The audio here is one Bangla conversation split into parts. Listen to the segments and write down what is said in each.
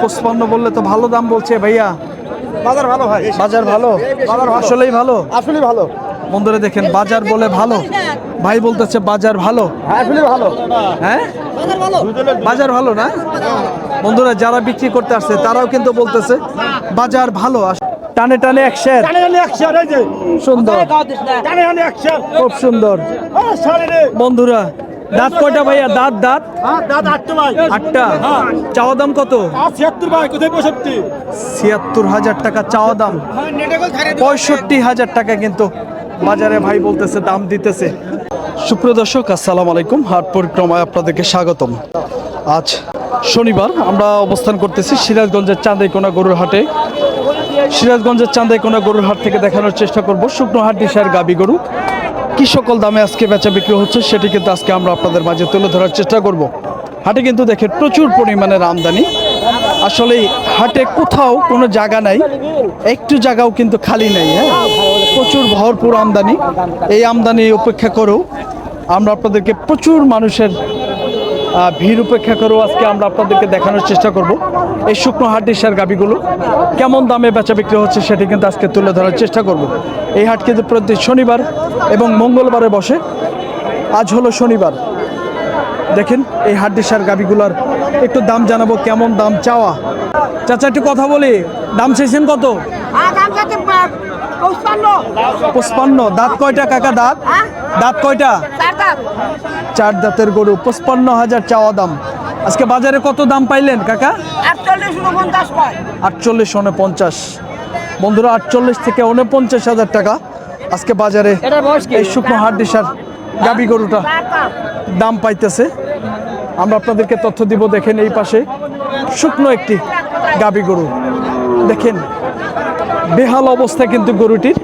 55 বললে তো ভালো দাম বলছে ভাইয়া। বাজার ভালো ভাই, বাজার ভালো, আসলেই ভালো। আসলে ভালো। বন্ধুরা দেখেন বাজার বলে ভালো, ভাই বলতেছে বাজার ভালো। আসলে ভালো। হ্যাঁ বাজার ভালো না? বন্ধুরা যারা বিক্রি করতে আসছে তারাও কিন্তু বলতেছে বাজার ভালো। টানে টানে একশের, সুন্দর, খুব সুন্দর। বন্ধুরা দাঁত কয়টা ভাইয়া? দাঁত দাঁত আটটা। চাওয়া দাম কত? ৭৬,০০০ টাকা চাওয়া দাম। ৬৫,০০০ টাকা কিন্তু বাজারে ভাই বলতেছে দাম দিতেছে। সুপ্রিয় দর্শক আসসালামু আলাইকুম, হাট পরিক্রমায় আপনাদেরকে স্বাগতম। আজ শনিবার আমরা অবস্থান করতেছি সিরাজগঞ্জের চাঁদাইকোনা গরুর হাটে। সিরাজগঞ্জের চাঁদাইকোনা গরুর হাট থেকে দেখানোর চেষ্টা করব শুকনো হাড্ডিসার গাবি গরু কি সকল দামে আজকে বেচা বিক্রি হচ্ছে সেটি কিন্তু আজকে আমরা আপনাদের মাঝে তুলে ধরার চেষ্টা করব। হাটে কিন্তু দেখেন প্রচুর পরিমাণের আমদানি। আসলে হাটে কোথাও কোনো জায়গা নাই, একটু জায়গাও কিন্তু খালি নাই। হ্যাঁ, প্রচুর ভরপুর আমদানি। এই আমদানি উপেক্ষা করেও আমরা আপনাদেরকে প্রচুর মানুষের ভিড় উপেক্ষা করেও আজকে আমরা আপনাদেরকে দেখানোর চেষ্টা করব এই শুকনো হাড্ডিসার গাবিগুলো কেমন দামে বেচা বিক্রি হচ্ছে সেটি কিন্তু আজকে তুলে ধরার চেষ্টা করব। এই হাট কিন্তু প্রতি শনিবার এবং মঙ্গলবারে বসে। আজ হলো শনিবার। দেখেন এই হাড্ডিসার গাবিগুলোর একটু দাম জানাবো, কেমন দাম চাওয়া। চাচা একটু কথা বলি, দাম চাইছেন কত? 55। দাঁত কয়টা কাকা? দাঁত দাঁত কয়টা? 4 দাঁতের গরু। 55,000 চাওয়া দাম। আজকে বাজারে কত দাম পাইলেন কাকা? 48-49। বন্ধুরা 48 থেকে 49,000 টাকা আজকে বাজারে এই শুকনো হাড্ডিসার গাবি গরুটা দাম পাইতেছে। আমরা আপনাদেরকে তথ্য দিব। দেখেন এই পাশে শুকনো একটি গাবি গরু, দেখেন বেহাল অবস্থা কিন্তু গরুটির।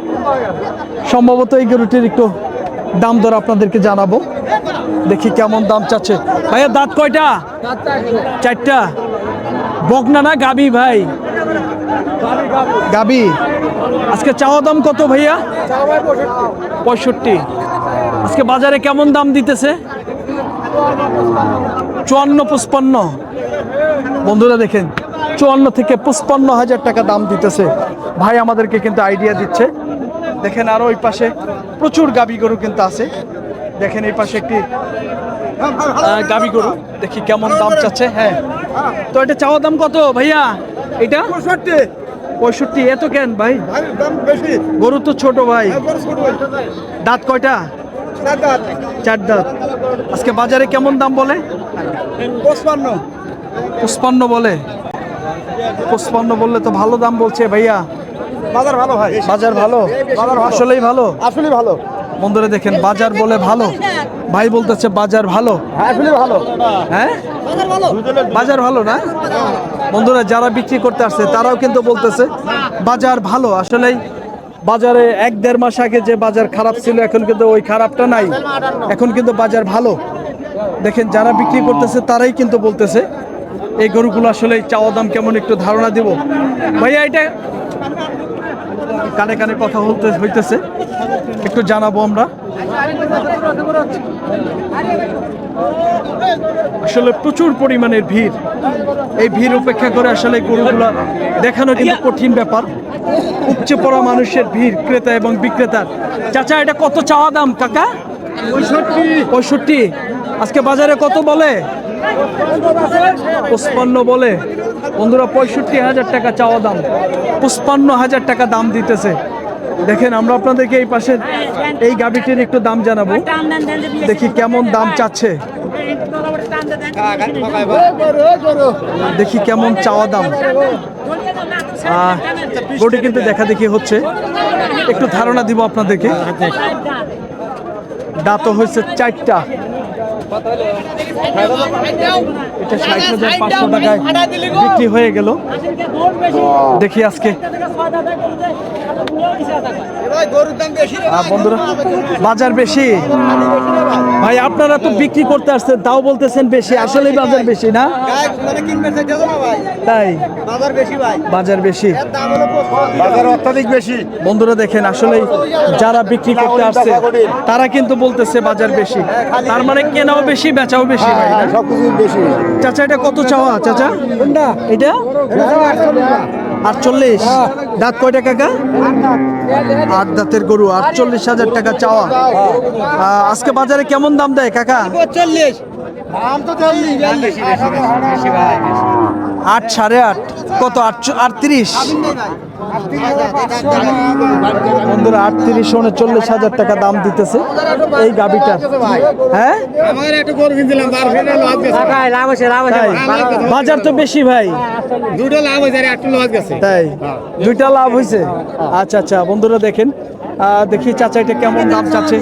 সম্ভবত এই গরুটির একটু দাম দর আপনাদেরকে জানাবো, দেখি কেমন দাম চাচ্ছে। ভাইয়া দাঁত কয়টা? 4টা। বকনা না গাবি? ভাই গাবি। আজকে চাওয়া দাম কত ভাইয়া? 65। আজকে বাজারে কেমন দাম দিতেছে? 54-55। বন্ধুরা দেখেন 54 থেকে 55,000 টাকা দাম দিতেছে ভাই আমাদেরকে কিন্তু আইডিয়া দিচ্ছে। দেখেন আরো ওই পাশে প্রচুর গাবি গরু কিন্তু আছে। দেখেন এই পাশে একটি গাবি গরু, দেখি কেমন দাম চাচ্ছে। হ্যাঁ, তো এটা চাওয়া দাম কত ভাইয়া? এটা 65। এত কেন ভাই? গরু তো ছোট ভাই। দাঁত কয়টা? 4 দাঁত। আজকে বাজারে কেমন দাম বলে? 55 বলে। 55 বললে তো ভালো দাম বলছে ভাইয়া। বাজার ভালো ভাই, বাজার ভালো, আসলেই ভালো। আসলে ভালো। বন্ধুরা দেখেন বাজার বলে ভালো, ভাই বলতেছে বাজার ভালো। আসলে ভালো। হ্যাঁ বাজার ভালো না? বন্ধুরা যারা বিক্রি করতে আসছে তারাও কিন্তু বলতেছে বাজার ভালো। আসলেই বাজারে 1-1.5 মাস আগে যে বাজার খারাপ ছিল এখন কিন্তু ওই খারাপটা নাই, এখন কিন্তু বাজার ভালো। দেখেন যারা বিক্রি করতেছে তারাই কিন্তু বলতেছে এই গরুগুলো আসলে চাওয়া দাম কেমন একটু ধারণা দিব। ভাইয়া এটা কানে কানে কথা হইতেছে, একটু জানাবো আমরা। আসলে প্রচুর পরিমাণের ভিড়, এই ভিড় উপেক্ষা করে আসলে গরুগুলা দেখানো কিন্তু কঠিন ব্যাপার। উপচে পড়া মানুষের ভিড়, ক্রেতা এবং বিক্রেতার। চাচা এটা কত চাওয়া দাম কাকা? 65। আজকে বাজারে কত বলে? 55 বলে। বন্ধুরা 65,000 টাকা চাওয়া দাম, 55,000 টাকা দাম দিতেছে। দেখেন আমরা আপনাদেরকে এই পাশের এই গাবিটির একটু দাম জানাবো, দেখি কেমন দাম চাচ্ছে, দেখি কেমন চাওয়া দাম। গরুটি কিন্তু দেখা দেখি হচ্ছে, একটু ধারণা দিব আপনাদেরকে। দাঁত হয়েছে 4টা। এটা 60,500 টাকায় বিক্রি হয়ে গেল। দেখি আজকে বন্ধুরা বাজার বেশি। ভাই আপনারা তো বিক্রি করতে আসছেন তাও বলতেছেন বেশি, আসলেই বাজার বেশি না? তাই বাজার বেশি, বাজার অত্যাধিক বেশি। বন্ধুরা দেখেন আসলেই যারা বিক্রি করতে আসছে তারা কিন্তু বলতেছে বাজার বেশি। তার মানে কেনাও কেনাও বেশি বেচাও বেশি ভাই না? সব কিছু বেশি চাচা এটা কত চাওয়া চাচা? এটা 48। দাঁত কয়টা কাকা? 8 দাঁতের গরু, 48,000 টাকা চাওয়া। আজকে বাজারে কেমন দাম দেয় কাকা? 40 দাম তো 40 8 8.5 কত? 38 বন্ধুরা, 38 39,000 টাকা দাম দিতেছে এই গাবিটার। হ্যাঁ আমার একটা গরু কিনছিলাম তাই? বাজার তো বেশি ভাই, দুটো লাভ হয়েছে আর একটা লস গেছে তাই দুইটা লাভ হয়েছে। আচ্ছা আচ্ছা বন্ধুরা দেখেন, দেখি চাচা এটা কেমন দাম চাচ্ছে।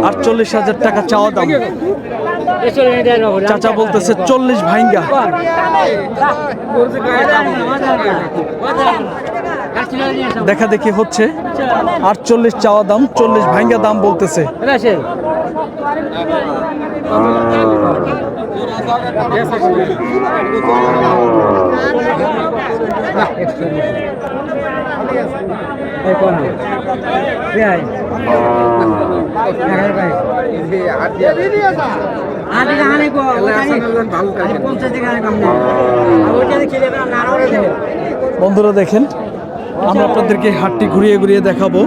48,000 টাকা চাওয়া দাম। চাচা বলতেছে 40 ভাইঙ্গা। দেখা দেখি হচ্ছে 48 চাওয়া দাম, 40 ভাইঙ্গা দাম বলতেছে। বন্ধুরা দেখেন, আমরা আপনাদেরকে হাটটি ঘুরিয়ে ঘুরিয়ে দেখাবো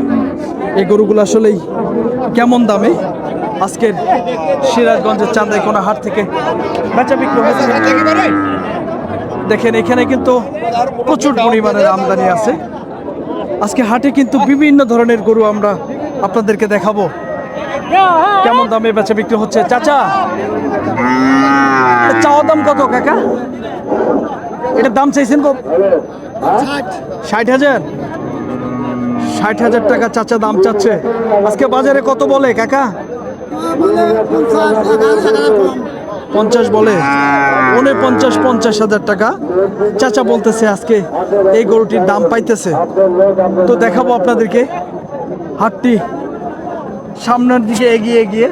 এই গরুগুলো আসলেই কেমন দামে আজকের সিরাজগঞ্জের চান্দাইকোনা হাট থেকে বেচা বিক্রি হচ্ছে। দেখেন এখানে কিন্তু প্রচুর পরিমাণের আমদানি আছে। আজকে হাটে কিন্তু বিভিন্ন ধরনের গরু আমরা আপনাদেরকে দেখাবো কেমন দামে বেচা বিক্রি হচ্ছে। চাচা চাওয়া দাম কত কাকা? এটার দাম চাইছেন কত? 60,000। 60,000 টাকা চাচা দাম চাচ্ছে। আজকে বাজারে কত বলে কাকা? 50 বলে। 49-50,000 টাকা চাচা বলতেছে আজকে এই গরুটির দাম পাইতেছে। তো দেখাবো আপনাদেরকে হাটটি সামনের দিকে এগিয়ে গিয়ে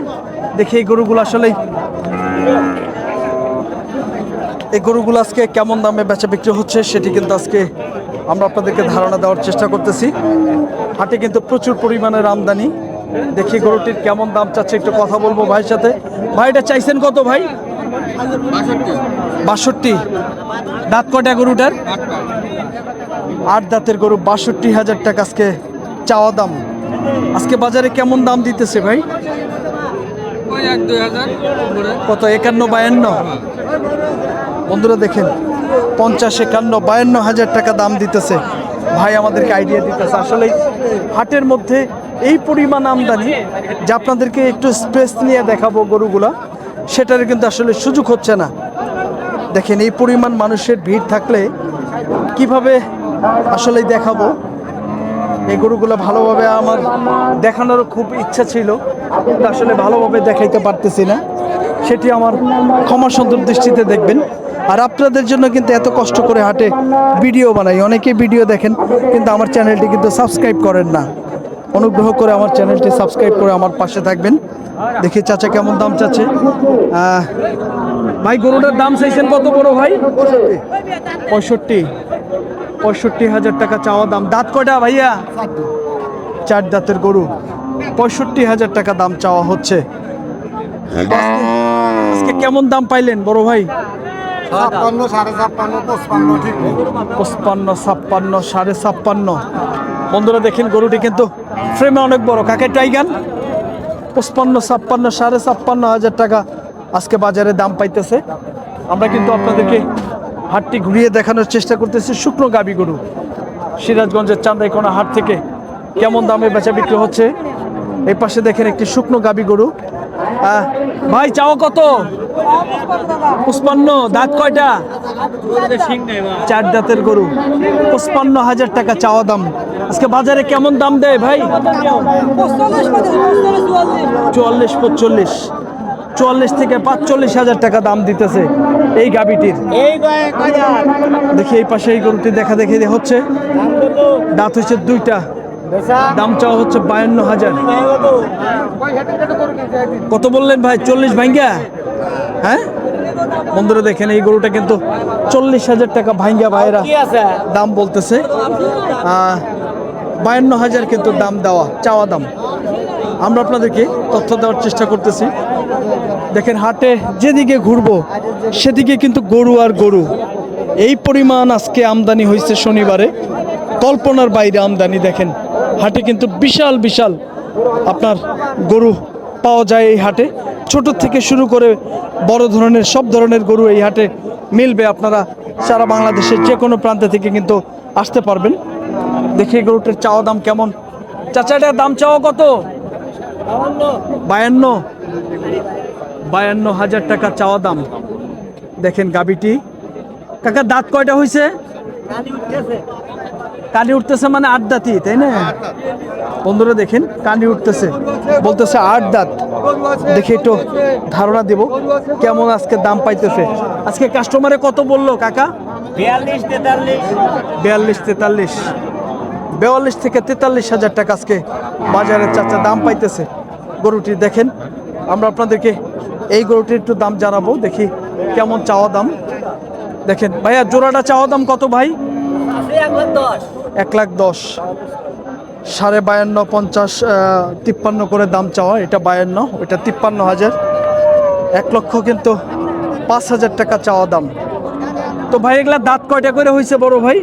দেখি এই গরুগুলো আসলেই এই গরুগুলো আজকে কেমন দামে বেচা বিক্রি হচ্ছে সেটি কিন্তু আজকে আমরা আপনাদেরকে ধারণা দেওয়ার চেষ্টা করতেছি। হাটে কিন্তু প্রচুর পরিমাণের আমদানি। দেখি গরুটির কেমন দাম চাচ্ছে, একটু কথা বলবো ভাইয়ের সাথে। ভাই এটা চাইছেন কত ভাই? 62। দাঁত কটা গরুটার? 8 দাঁতের গরু, 62,000 টাকা আজকে চাওয়া দাম। আজকে বাজারে কেমন দাম দিতেছে ভাই? কত? 51-52। বন্ধুরা দেখেন 50-51-52,000 টাকা দাম দিতেছে ভাই, আমাদেরকে আইডিয়া দিতেছে। আসলে হাটের মধ্যে এই পরিমাণ আমদানি যে আপনাদেরকে একটু স্পেস নিয়ে দেখাবো গরুগুলা, সেটার কিন্তু আসলে সুযোগ হচ্ছে না। দেখেন এই পরিমাণ মানুষের ভিড় থাকলে কিভাবে আসলে দেখাবো এই গরুগুলো ভালোভাবে। আমার দেখানোর খুব ইচ্ছা ছিল কিন্তু আসলে ভালোভাবে দেখাইতে পারতেছি না, সেটি আমার ক্ষমা সুন্দর দৃষ্টিতে দেখবেন। আর আপনাদের জন্য কিন্তু এত কষ্ট করে হাটে ভিডিও বানাই, অনেকে ভিডিও দেখেন কিন্তু আমার চ্যানেলটি কিন্তু সাবস্ক্রাইব করেন না। অনুগ্রহ করে আমার চ্যানেলটি সাবস্ক্রাইব করে আমার পাশে থাকবেন। দেখি চাচা কেমন দাম চাচ্ছে। ভাই গরুটার দাম চাইছেন কত বড় ভাই? 65,000 টাকা চাওয়া দাম। দাঁত কয়টা ভাইয়া? 4 দাঁতের গরু, 65,000 টাকা দাম চাওয়া হচ্ছে। আজকে কেমন দাম পাইলেন বড় ভাই? 56 56 55 ঠিক 55 56 56.5। বন্ধুরা দেখেন গরুটি কিন্তু ফ্রেমে অনেক বড়। কাকে টাইগান? 55 56 56.5 টাকা আজকে বাজারে দাম পাইতেছে। আমরা কিন্তু আপনাদেরকে হাটটি ঘুরিয়ে দেখানোর চেষ্টা করতেছি। শুকনো গাবি গরু সিরাজগঞ্জের চান্দাইকোনা হাট থেকে কেমন দামে বেচা বিক্রি হচ্ছে। এই পাশে দেখেন একটি শুকনো গাবি গরু। ভাই চাও কত? 55। দাঁত কয়টা? 4 দাঁতের গরু, 55,000 টাকা চাওয়া দাম। আজকে বাজারে কেমন দাম দেয় ভাই? 44-45। 44 থেকে 45,000 টাকা দাম দিতেছে এই গাবিটির। দেখি এই পাশে এই গরুটি দেখা দেখি হচ্ছে। দাঁত হচ্ছে 2টা, দাম চাওয়া হচ্ছে 52,000। কত বললেন ভাই? 40 ভাঙ্গা? হ্যাঁ বন্ধুরা দেখেন এই গরুটা কিন্তু 40,000 টাকা ভাঙ্গা ভাইরা দাম বলতেছে। 52,000 কিন্তু দাম দেওয়া চাওয়া দাম। আমরা আপনাদেরকে তথ্য দেওয়ার চেষ্টা করতেছি। দেখেন হাটে যেদিকে ঘুরবো সেদিকে কিন্তু গরু আর গরু। এই পরিমাণ আজকে আমদানি হয়েছে শনিবারে, কল্পনার বাইরে আমদানি। দেখেন হাটে কিন্তু বিশাল বিশাল আপনার গরু পাওয়া যায় এই হাটে। ছোট থেকে শুরু করে বড় ধরনের সব ধরনের গরু এই হাটে মিলবে। আপনারা সারা বাংলাদেশের যে কোনো প্রান্ত থেকে কিন্তু আসতে পারবেন। দেখি এই গরুটার চাওয়া দাম কেমন। চাচা এটার দাম চাওয়া কত? 52,000 টাকা চাওয়া দাম। দেখেন গাবিটি। কাকা দাঁত কয়টা হয়েছে? কানি উঠতেছে মানে 8 দাঁতই, তাই না? বন্ধুরা দেখেন কানি উঠতেছে, বলতেছে 8 দাঁত। দেখি একটু ধারণা দিব কেমন আজকে দাম পাইতেছে। আজকে কাস্টমারে কত বললো কাকা? 42, 43, 42 থেকে 43,000 টাকা আজকে বাজারে চাচা দাম পাইতেছে গরুটি। দেখেন আমরা আপনাদেরকে এই গরুটির একটু দাম জানাবো, দেখি কেমন চাওয়া দাম। দেখেন ভাইয়া জোড়াটা চাওয়া দাম কত ভাই? 1,10,000। 52,500, 50, 53 করে দাম চাওয়া। এটা 52, ওইটা 53,000। 1 লক্ষ কিন্তু 5,000 টাকা চাওয়া দাম। তো ভাই এগুলা দাঁত কয়টা করে হয়েছে বড় ভাই?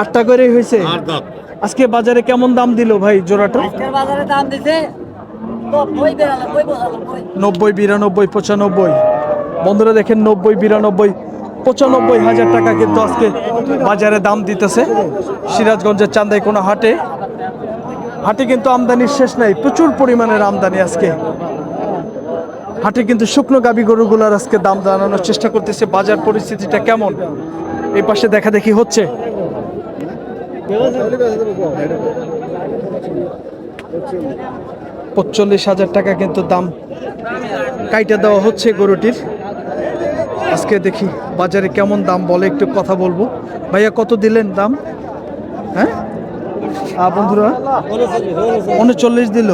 8টা করে হয়েছে। আজকে বাজারে কেমন দাম দিল ভাই জোড়াটা? বাজারে দাম দিছে 90, 92, 92, 95। বন্ধুরা দেখেন 90, 92, 95,000 টাকা কিন্তু আজকে বাজারে দাম দিতেছে সিরাজগঞ্জের চান্দাইকোনা হাটে। হাটে কিন্তু আমদানির শেষ নাই, প্রচুর পরিমাণের আমদানি আজকে হাটে। কিন্তু শুকনো গাবি গরুগুলার আজকে দাম জানানোর চেষ্টা করতেছে। বাজার পরিস্থিতিটা কেমন এই পাশে দেখা দেখি হচ্ছে। 45,000 টাকা কিন্তু দাম কাইটা দেওয়া হচ্ছে গরুটির। আজকে দেখি বাজারে কেমন দাম বলে, একটু কথা বলবো। ভাইয়া কত দিলেন দাম? হ্যাঁ বন্ধুরা 39 দিল।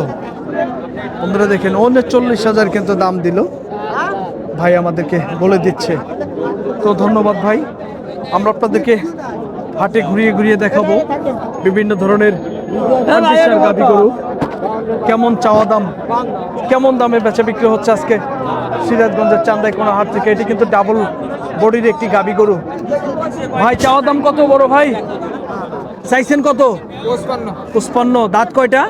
বন্ধুরা দেখেন 39,000 কিন্তু দাম দিল ভাই, আমাদেরকে বলে দিচ্ছে। তো ধন্যবাদ ভাই। আমরা আপনাদেরকে হাটে ঘুরিয়ে ঘুরিয়ে দেখাবো বিভিন্ন ধরনের গাভী গরু কেমন চাওয়া দাম, কেমন দামে বেচা বিক্রি হচ্ছে আজকে সিরাজগঞ্জের চান্দাইকোনা হাট থেকে। এটি কিন্তু ডাবল বডির একটি গাভী গরু। ভাই চাওয়া দাম কত বড় ভাই? চাইছেন কত? 55। দাঁত কয়টা?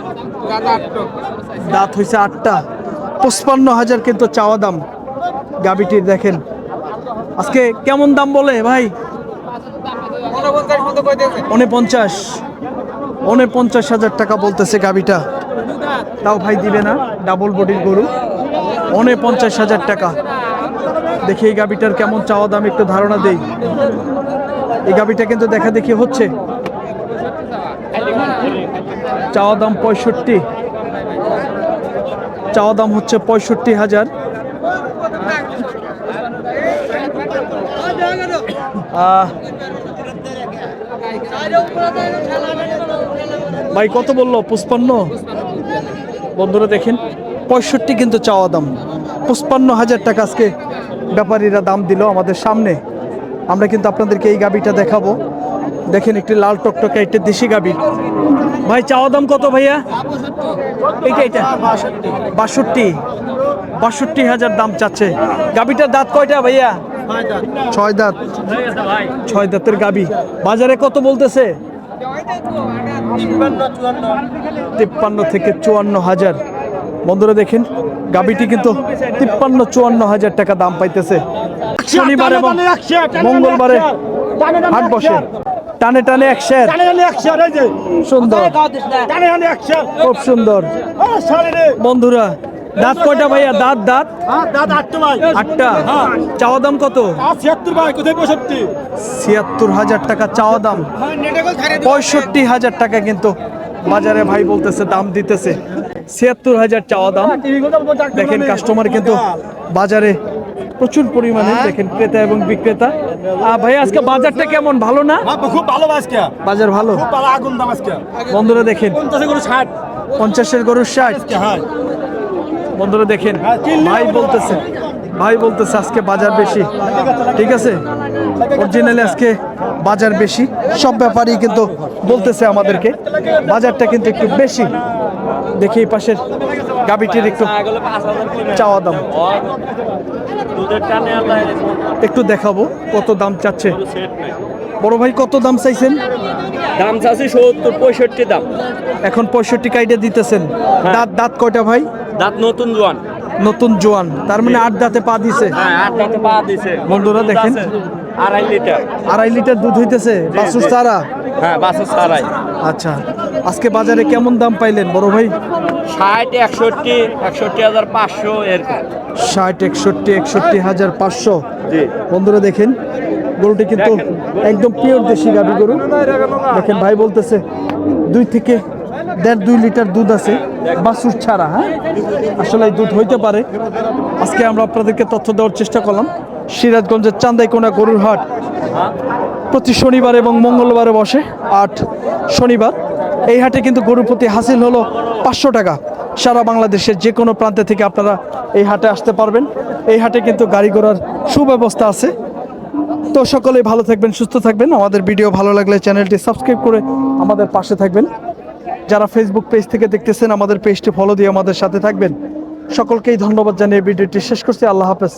দাঁত হয়েছে 8টা। 55,000 কিন্তু চাওয়া দাম গাভীটির। দেখেন আজকে কেমন দাম বলে ভাই? 49,000 টাকা বলতেছে গাভীটা। তাও ভাই দিবে না, ডাবল বডির গরু। 49,000 টাকা। দেখি এই গাভীটার কেমন চাওয়া দাম একটু ধারণা দেই। এই গাভীটা কিন্তু দেখা দেখি হচ্ছে। চাওয়া দাম 65, চাওয়া দাম হচ্ছে 65,000। ভাই কত বললো? 55। বন্ধুরা দেখেন 65 কিন্তু চাওয়া দাম। 55,000 টাকা আজকে ব্যাপারীরা দাম দিল আমাদের সামনে। আমরা কিন্তু আপনাদেরকে এই গাভীটা দেখাবো। দেখেন একটি লাল টকটকে একটা দেশি গাভী। ভাই চাওয়া দাম কত ভাইয়া? এইটা 62,000 দাম চাচ্ছে। গাভীটার দাঁত কয়টা ভাইয়া? 6 দাঁত। 6 দাঁতের গাভী। বাজারে কত বলতেছে? 53 থেকে 54,000। বন্ধুরা দেখেন গাভীটি কিন্তু 53-54,000 টাকা দাম পাইতেছে। শনিবার এবং মঙ্গলবারে হাট বসে। টানে টানে 100। সুন্দর, খুব সুন্দর। বন্ধুরা দাঁত কয়টা ভাইয়া? দাঁত 8টা। চাওয়া দাম কত? 76,000 টাকা চাওয়া দাম। 65,000 টাকা কিন্তু বাজারে ভাই বলতেছে দাম দিতেছে। 76,000 চাওয়া দাম। দেখেন কাস্টমার কিন্তু বাজারে প্রচুর পরিমাণে। দেখেন ক্রেতা এবং বিক্রেতা। ভাই আজকে বাজারটা কেমন? ভালো না? খুব ভালো আজকে বাজার ভালো। আগুন দাম আজকে। বন্ধুরা দেখেন 50 গরুর 60। বন্ধুরা দেখেন ভাই বলতেছে ভাই বলতেছে আজকে বাজার বেশি, ঠিক আছে, অরিজিনালি আজকে বাজার বেশি। সব ব্যাপারই কিন্তু বলতেছে আমাদেরকে বাজারটা কিন্তু একটু বেশি। দেখি এই পাশের গাবিটির একটু চাওয়া দাম একটু দেখাবো, কত দাম চাচ্ছে বড় ভাই, কত দাম চাইছেন? দাম চাচ্ছি 70-65 দাম। এখন 65 কাইটে দিতেছেন। দাঁত দাঁত কয়টা ভাই? দাঁত নতুন জোয়ান। নতুন জোয়ান, তার মানে 8 দাঁতে পা দিছে। হ্যাঁ, 8 দাঁতে পা দিছে। বন্ধুরা দেখেন, 2.5 লিটার। 2.5 লিটার দুধ হইতেছে বাছুর সারা। হ্যাঁ, বাছুর সারাই। আচ্ছা, আজকে বাজারে কেমন দাম পাইলেন বড় ভাই? 60, 61, 61,500 এরকম। 60, 61, 61,500। জি। বন্ধুরা দেখেন, গরুটি কিন্তু একদম পিওর দেশি গাভী গরু। দেখেন ভাই বলতেছে 2 থেকে 1.5-2 লিটার দুধ আছে বাছুর ছাড়া। হ্যাঁ, আসলে এই দুধ হইতে পারে। আজকে আমরা আপনাদেরকে তথ্য দেওয়ার চেষ্টা করলাম। সিরাজগঞ্জের চান্দাইকোনা গরুর হাট প্রতি শনিবার এবং মঙ্গলবারে বসে। 8 শনিবার এই হাটে কিন্তু গরুর প্রতি হাসিল হলো 500 টাকা। সারা বাংলাদেশের যে কোনো প্রান্তে থেকে আপনারা এই হাটে আসতে পারবেন। এই হাটে কিন্তু গাড়ি ঘোড়ার সুব্যবস্থা আছে। তো সকলেই ভালো থাকবেন, সুস্থ থাকবেন। আমাদের ভিডিও ভালো লাগলে চ্যানেলটি সাবস্ক্রাইব করে আমাদের পাশে থাকবেন। যারা ফেসবুক পেজ থেকে দেখতেছেন আমাদের পেজটি ফলো দিয়ে আমাদের সাথে থাকবেন। সকলকেই ধন্যবাদ জানিয়ে ভিডিওটি শেষ করছি। আল্লাহ হাফেজ।